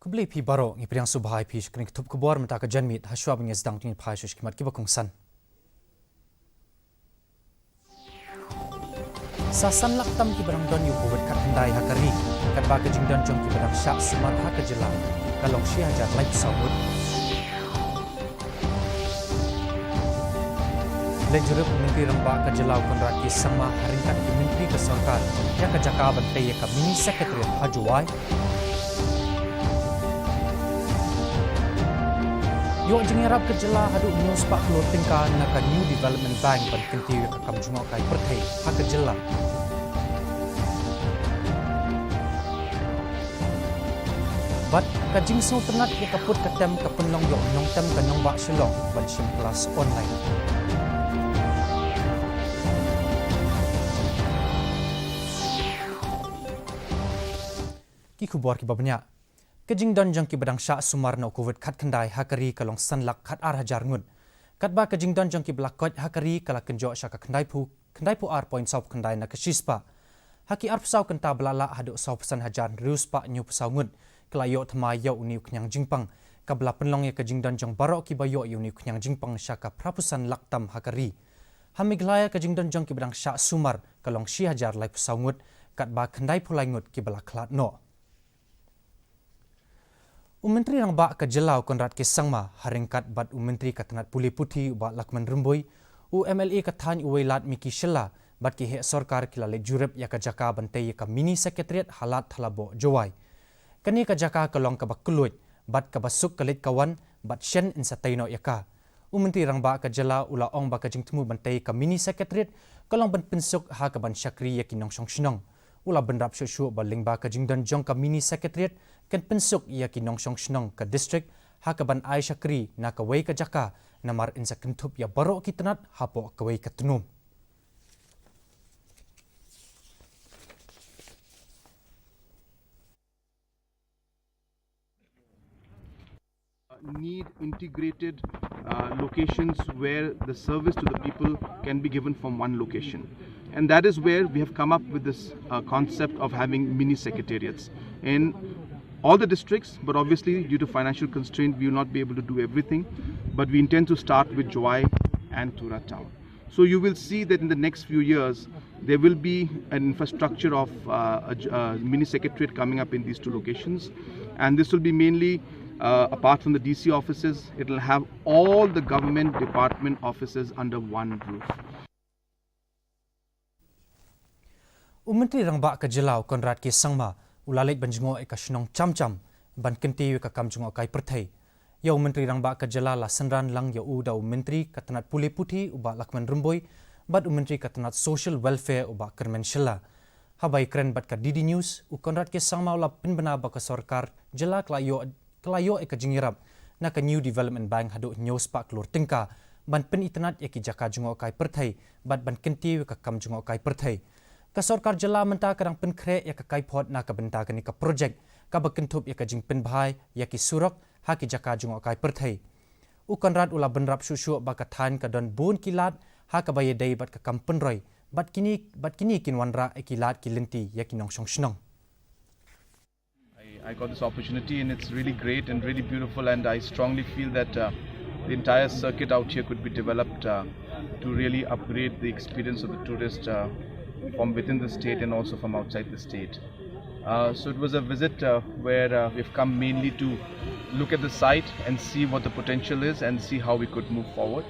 Kubli pi baro ngi priang subhai pi shkring tup kubor mata ka janmit hashwa bing zdang tin phai shush kimat kiba kungsan. Sasan laktam ki barang don yu covid kat handai hakari kat ba ka jingdan jong ki barang syak sumar ha ka jelang kalong shi hajar laip sawut. Lejurup menteri ramba ka jelau konrat ki sama haringkat ki menteri ke sarkar ya ka jaka bantai ya ka mini secretary hajuai. Yo jengerap ke jela hadu news pak keluar tingkah nak New Development Bank ban kenti ka kam jungo kai perthai ha ke jela. Bat ka jingso tenat ke kaput katem ka penlong yo nong tem ka nong ba Shillong ban sim kelas online. Ki khubor ki babnya Kejing don jang ki badang syak sumar no covid khat khandai hakari kalong sanlak khat ar hajar ngun. Kat ba kejing don jang ki blakot hakari kala kenjo syak khandai pu ar point sop khandai na kashispa. Haki ar psau kenta blala hadu sop san hajar rius pa nyu psau ngun. Kala yo thma yo uniu knyang jingpang. Kabla penlong ya kejing don jang baro ki bayo uniu knyang jingpang syaka prapusan laktam hakari. Hamiglaya kejing don jang ki badang syak sumar kalong shi hajar lai psau ngut. Kat ba khandai pulai ngut ki bala klat no. Menteri rang ba ka jelau konrat ke sangma haringkat bat menteri katanat puli puthi ba lakman rumboi MLA kathan uwailat miki shilla bat ki he sarkar kilale jurep ya ka jaka bantai ka mini secretariat halat thalabo jowai kani ka jaka kalong ka bakuluit bat ka basuk kalit kawan bat shen insataino yaka menteri rang ba ka jela ula ong ba ka jingtmu bantai ka mini secretariat kalong ban pensuk ha ka ban syakri yakinong songsinong ula benrap shushu ba lingba ka jingdan jong ka mini secretariat kan pensuk ia ki nong shnong ka district ha ka ban ai shakri na ka wei ka jaka namar insa kentup ya baro ki tenat hapo ka wei ka tunum need integrated locations where the service to the people can be given from one location. And that is where we have come up with this concept of having mini secretariats in all the districts, but obviously due to financial constraint, we will not be able to do everything. But we intend to start with Joai and Tura town. So you will see that in the next few years, there will be an infrastructure of a mini secretariat coming up in these two locations. And this will be mainly apart from the DC offices, it will have all the government department offices under one roof. Menteri rang ba ka jelau konrat ki sangma ulalek banjingo ka shnong cham ban kenti ka kamjungo kai perthai. Yo menteri rang ba ka jela la sanran lang yo uda menteri katanat puli puthi uba lakman rumboi bat menteri katanat social welfare uba kermen shilla. Habai kren bat ka DD News u konrat ki sangma ula pinbana ba ka sarkar jela kelayo eka jingirap na ka New Development Bank hadu nyos pa klur tingka ban pen internet yaki jaka jungo kai perthai bat ban kenti ka kam jungo kai perthai ka sarkar jela menta kadang pen kre ya ka kai phot na ka benta ka ni ka project ka bakentup ya ka jing pen bhai yaki surak ha ki jaka jungo kai perthai u konrat ula benrap shushu ba ka than ka don bun kilat ha ka baye dei bat ka kam pen roi bat kini kinwanra ekilat kilinti yaki nong song shnong. I got this opportunity and it's really great and really beautiful, and I strongly feel that the entire circuit out here could be developed to really upgrade the experience of the tourist from within the state and also from outside the state. So it was a visit where we've come mainly to look at the site and see what the potential is and see how we could move forward.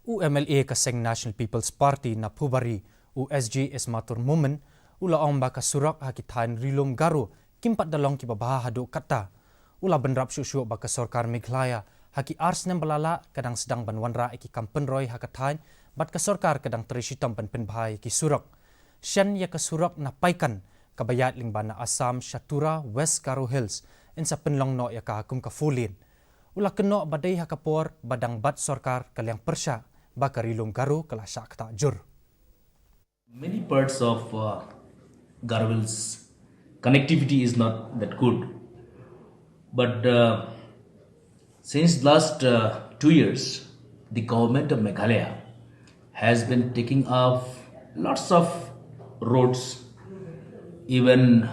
MLA kaseng National People's Party na Pubari SG Esmatur Mumen ula ong baka surak hakithan rilum garu kimpat dalong ki babaha hadu kata ula benrap syusyu baka sarkar Meghalaya haki ars nem balala kadang sedang banwanra iki kampen roy hakathan bat ka sarkar kadang terisitam ban penbhai ki surak shen ya ka surak na paikan kabayat lingbana Assam Shatura West Garo Hills insa penlong no ya ka hakum ka fulin ula keno badai hakapor badang bat sarkar kalyang persya baka rilum garu kala syakta jur. Many parts of Garwell's connectivity is not that good, but since last 2 years, the government of Meghalaya has been taking off lots of roads, even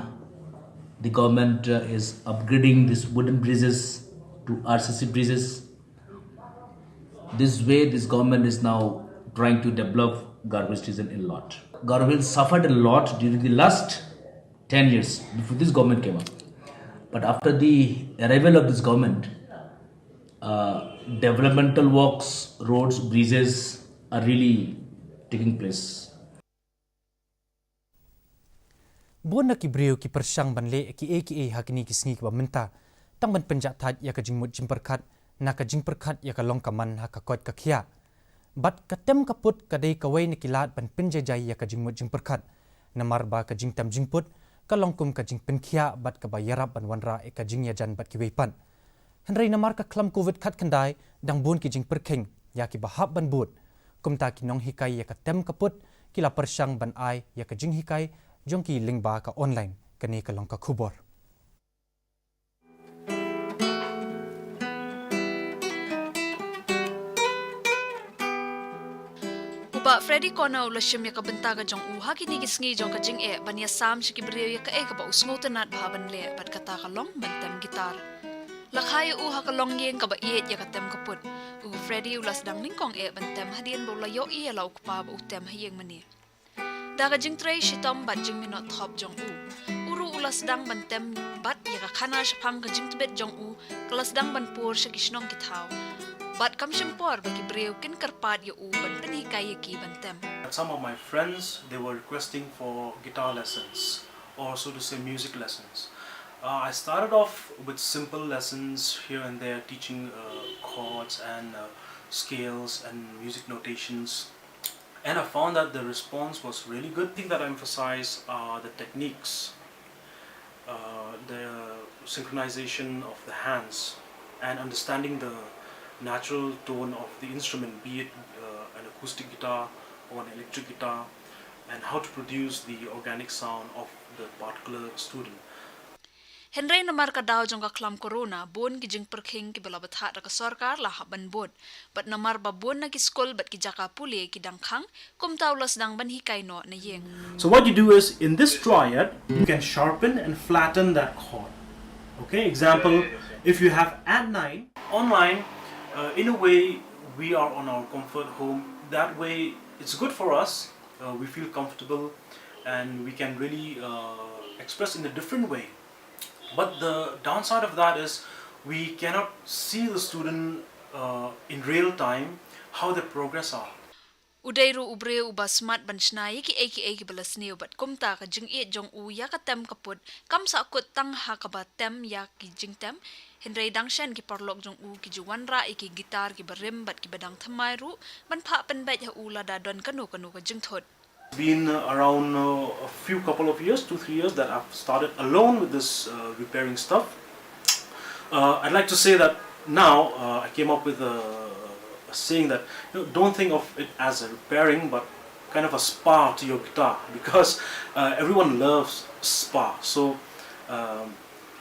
The government is upgrading these wooden bridges to RCC bridges. This way, this government is now trying to develop Garhwal station a lot. Garhwal suffered a lot during the last 10 years before this government came up. But after the arrival of this government, developmental works, roads, bridges are really taking place. Buon na ki brio ki persang banle ki aka hakini ki sngi ba minta tang ban penjat that ya ka jingmut jimperkat na ka jingperkat ya ka long kaman ha ka kot ka khia bat ka tem ka put ka dei ka wei ni kilat ban pinje jai ya ka jingmut jimperkat namar ba ka jingtam jingput ka longkum ka jing pen khia bat ka ba yarap ban wanra e ka jing ya jan bat ki wei pan henrei namar ka klam covid khat khandai dang bun ki jing perkheng ya ki ba hab ban but kumta ki nong hikai ya ka tem ka put ki la persang ban ai ya ka jing hikai jongki lingba ka online kani ka long ka khubor Uba Freddy Kona ulashim ya ka benta ka jong uha kini gisngi jong ka jing e ban ya sam shi kibriyo ya ka e ka ba usngotan nat bahaban le bat kata ka long bantem gitar lakhaya uha ka long yeng ka ba iet ya ka tem ka put u Freddy ulas dang ningkong e bantem hadien bo la yo i la ukpa ba utem hayeng mani daga jing tray shitom bat jing minot thop jong u uru ulas dang bantem bat ya ka khana shapang ka jing tbet jong u kelas dang ban pur shi kishnong kithau bat kam shimpor bagi breu kin karpat ya u ban penhikai ki bantem. Some of my friends, they were requesting for guitar lessons or so to say music lessons. I started off with simple lessons here and there, teaching chords and scales and music notations, and I found that the response was really good. The thing that I emphasize are the techniques, the synchronization of the hands, and understanding the natural tone of the instrument, be it an acoustic guitar or an electric guitar, and how to produce the organic sound of the particular student. Henry namar ka daw jong ka klam corona bon ki jing perkhing ki bala batha ra ka sarkar la haban bod but namar ba bon na ki skol bat ki jaka puli ki dangkhang kum taulas dang ban hikai no na yeng. So what you do is, in this triad, you can sharpen and flatten that chord. Okay, example, if you have at 9 online, in a way we are on our comfort home. That way it's good for us, we feel comfortable and we can really express in a different way. But the downside of that is we cannot see the student in real time how their progress are. Udairu ubreu uba smart ban snai ki aka balas neu bat kumta ka jing e jong u ya ka tem kaput kam sa kut tang ha ka ba tem ya ki jing tem Henry dangshan ki parlok jong u ki juwan ra ki gitar ki barim bat ki badang thamai ru ban pha pen bet ha u la da don kanu ka jing thot. It's been around a few couple of years, 2-3 years, that I've started alone with this repairing stuff. I'd like to say that now I came up with a saying that don't think of it as a repairing, but kind of a spa to your guitar, because everyone loves spa. So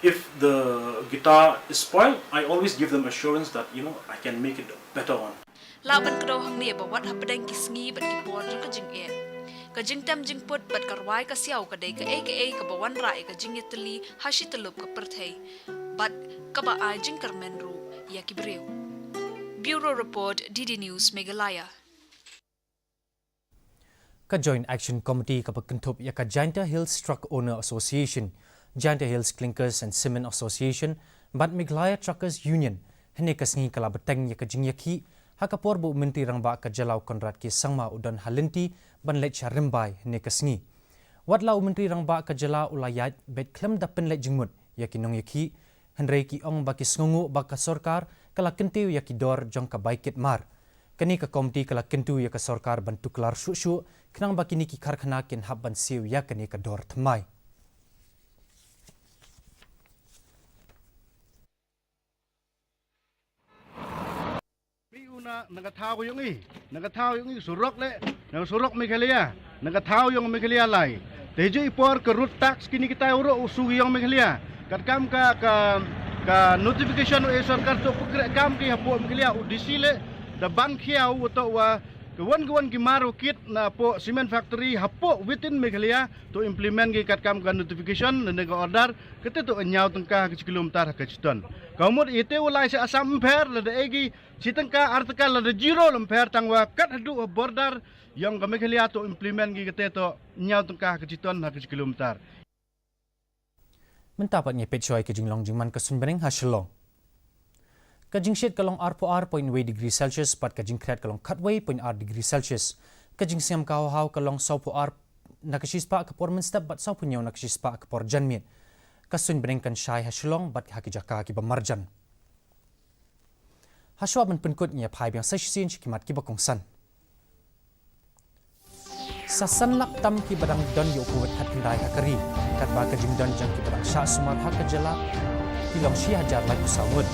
if the guitar is spoiled, I always give them assurance that I can make it a better one. Laban ka daw hang ni ba wat hapadang kisngi bat ki por jong ka jing e ka jing tem jing put bat karwai ka siaw ka dai ka aka ka bawan rai ka jing yetli hashi telup ka perthai bat ka ba ai jing karmen ru ya ki breu. Bureau Report, DD News, Meghalaya. Ka Joint Action Committee ka pagkantop ya ka Giant Hills Truck Owner Association, Giant Hills Clinkers and Cement Association, bat Meghalaya Truckers Union, hene kasngi kala beteng ya ka jingyaki, hakapor bu menteri rangba ka Jalau Konrad ki sangma udan halinti ban lech rimbai hene kasngi. Wat lau menteri rangba ka Jalau ulayat bet klem da pen lech jingmut ya ki nong yaki, henrei ki ong ba ki sngungu ba ka sorkar kala kentiu ya ki dor jong ka baikit mar. Kani ka komiti kala kentu ya ka sorkar ban tuklar shu kenang ba kini ki karkhana kin hab ban siu ya kani ka dor thamai. Nagatao yung surok le nang surok Meghalaya nagatao yung Meghalaya lai tejo ipor ke root tax kini kita uro usugi yung Meghalaya katkam ka notification o sarkar to pugre kam ki hapo Meghalaya udisile da ban khiau to wa Kawan kimaru kit na po cement factory hapo within Meghalaya to implement kat kam kan notification nega order kete to nyau tengkah ke kilometer ke chiton. Kamu ite ulai se asam per lada egi sitengka artikel lada zero lemper tangwa kat hadu border yang ke Meghalaya to implement kete to nyau tengkah ke chiton ke kilometer. Mentapat ngepet syoi ke jinglong jingman ke sunbering ha Shillong. Kajing syed kalong R.R. 0.2 degree Celsius pat kajing kret kalong katway 0.R degree Celsius. Kajing siam kau kalong 10 nakasispa ke por menstep bat 10 nyaw nakasispa ke por janmit. Kasun benengkan syai ha Shillong bat haki jaka ki bamarjan. Haswa men penkut nya pai biang sesisin kimat ki bakongsan. Sasan lak tam ki badang don yo kuwet hat kendai hakari. Kat ba kajing don jang ki badang sya sumar hak kejala kilong syia hajar lagu sawut.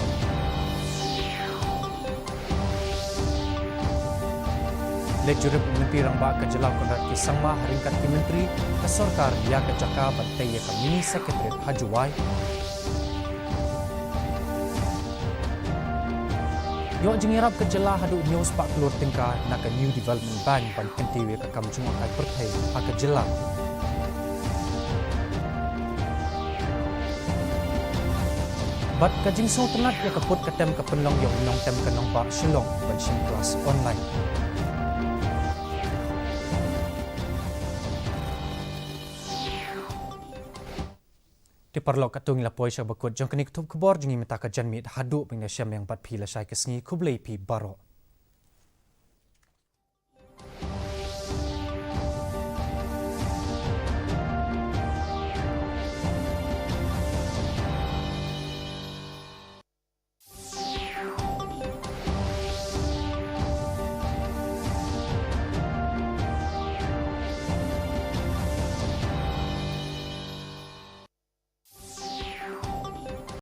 Lejurip Menteri Rambak Kejelau Konrad Kisangma haringkat ki Menteri ke Sorkar ya ke Jaka Bantai ya ke Mini Sekretariat Hajuwai. Yo jengirap Kejelau hadu news pak keluar tingkah nak ke New Development Bank ban kentiwe ke kamjung akai pertai ha Kejelau. Bat kajing so tenat ya keput ketem ke penlong yo nong tem ke nong pak Shillong ban sim kelas online. Diperlok katung lapoi sya bakut jong kenik tup kebor jengi meta ka janmit hadu ping syam yang bat pi la syai kesngi kublei pi baro.